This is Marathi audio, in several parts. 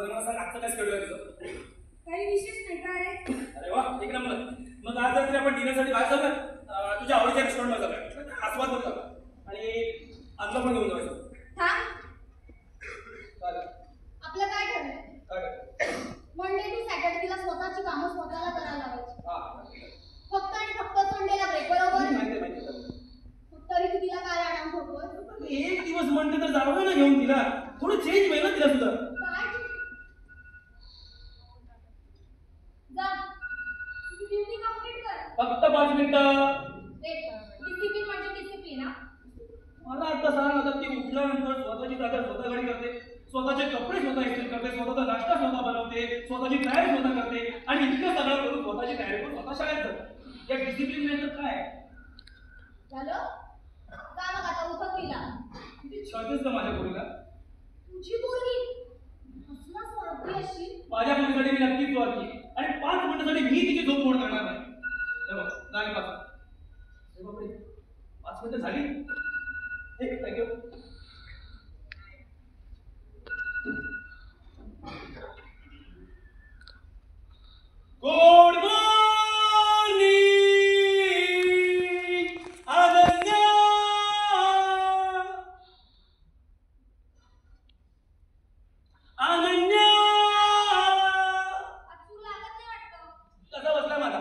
बरं मला सांग आजचं काय स्केड्यूल आहे तुझं? काही विशेष नाही का रे? अरे वा एक नंबर. मग आज रात्री आपण डिनरसाठी बाहेर जाऊया. तुझ्या आवडीच्या रेस्टॉरंटमध्ये जाऊया. आस्वाद होता आणि अन्न पण घेऊन जाऊया. थांब. चालेल. आपलं काय ठरलंय? काय मंडे टू सॅटर्डेला स्वतःची कामं स्वतःला करायला लावायची. हां. फक्त आणि फक्त संडेला ब्रेक, बरोबर? माहिती. तरी तू तिला काय आराम ठोकतोय? एक दिवस म्हणते तर जावं ना घेऊन तिला. थोडं चेंज होईल ना तिला सुद्धा. काय? जा. ड्युटी कंप्लीट कर. फक्त 5 मिनिटं. डिसिप्लिन म्हणजे डिसिप्लिन हा. मला आता सांग, आता ती उठल्यानंतर स्वतःची जागा स्वतः घडी करते, स्वतःचे कपडे स्वतः इस्त्री करते, स्वतःचा नाश्ता स्वतः बनवते, स्वतःची तयारी स्वतः करते आणि इतकं सगळं करून स्वतःची तयारी करून स्वतः शाळेत जाते. या डिसिप्लिन नाही तर काय झालं? का मग आता उठत तिला? छळतेस का माझ्या पोरीला? तुझी पोरगी असला स्वार्थी अशी? माझ्या मुलीसाठी मी नक्कीच स्वार्थी आणि 5 मिनिटासाठी मी तिची झोप मोड करणार नाही. हे बघ नाही 5 मिनिटं झाली. Thank you. Good morning Ananya. Ananya तू लागत नाही वाटतं. कसा बसला माझा?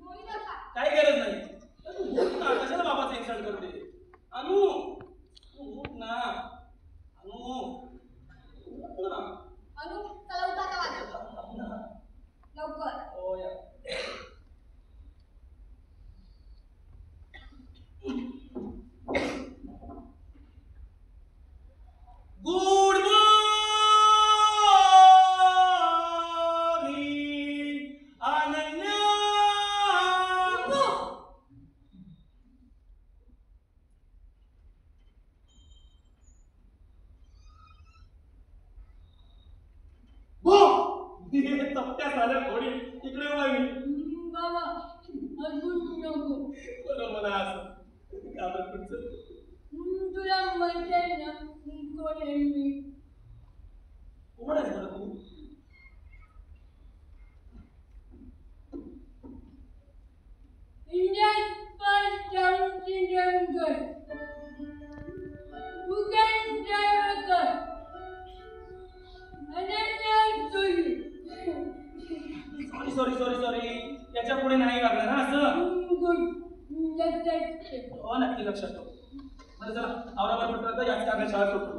होईल का? काही गरज नाही. कशाला बाबाचं इन्सल्ट करते? अनु उठ ना. अनु उठ ना. अनु चला उठा का वाजव लवकर. हो या. Good morning Ananya. तप्त्या झाल्या थोडी इकडे उभा मी. बाबा अजून नको. बरं मला असं घाबरत पुढचं. तुला माहिती आहे ना कोण आहे मी? कोण आहेस बरं तू? इंडियात फर्स्ट डाऊनची जंगल उगन ड्रायव्हर अनन्या जोई. सॉरी याच्या पुढे नाही लागणार ना असं. हो नक्की लक्षात ठेव. बरं चला औरंगाबाद पटकन याच कागद शाळा सुटतो.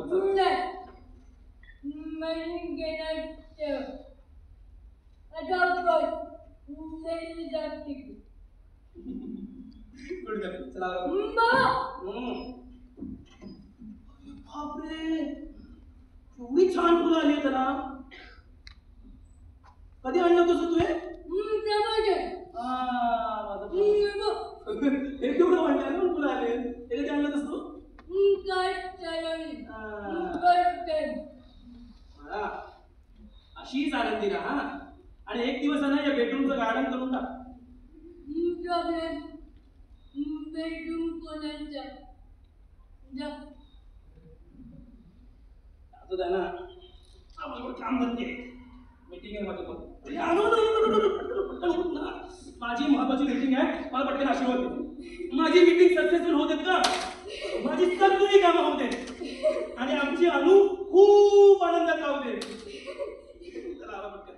Good girl. चला बापरे एवढी छान फुलं आली त्याला. कधी आणलं होतं तू हे? हे केवढं वाटलं ना फुलं आले. हे कधी आणलं होतं तू? अशीच आनंदी राहा आणि एक दिवस ना या बेडरूमचं गार्डन करून टाक. बेडरूम कोणाचा? आता आहे ना काम करते. मीटिंग आहे माझी पण. माझी महत्वाची मीटिंग आहे. मला पटकन आशीर्वाद दे. माझी मीटिंग सक्सेसफुल होत आहेत का? माझी सगळी कामं होत आहेत आणि आमची अनु खूप आनंदात राहू दे. चला आला पटकन.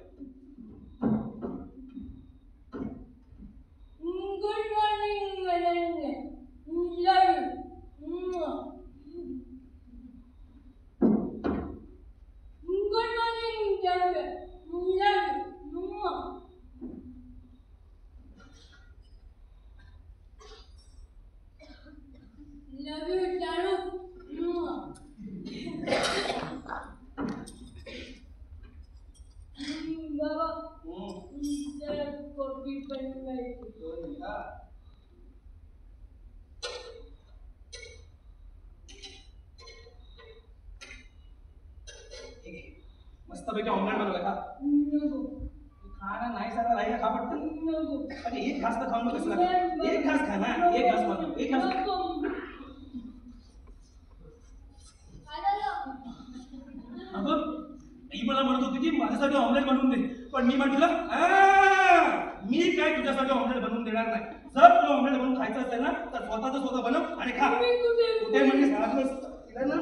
Good morning Ananya. Love good morning jungle. Love you Charu. बाबा जरा कॉफी बनवायची. मस्तपैकी ऑमलेट बनवलं का? खाना नाही सगळं राहिला खा पटकन. अरे एक घास तर खाऊन कसं लागेल? एक घास खा ना. एक घास बनव. एक घास. अगं ही मला म्हणत होती की माझ्यासाठी ऑमलेट बनवून दे, पण मी म्हटलं मी काय तुझ्यासाठी ऑमलेट बनवून देणार नाही. जर तुला ऑमलेट बनवून खायचं असेल ना तर स्वतःच स्वतः बनव आणि खा. कुठे म्हणजे तिला ना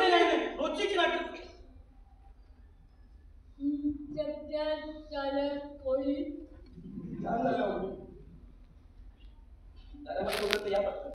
नाही रोजची नाटक. पोळी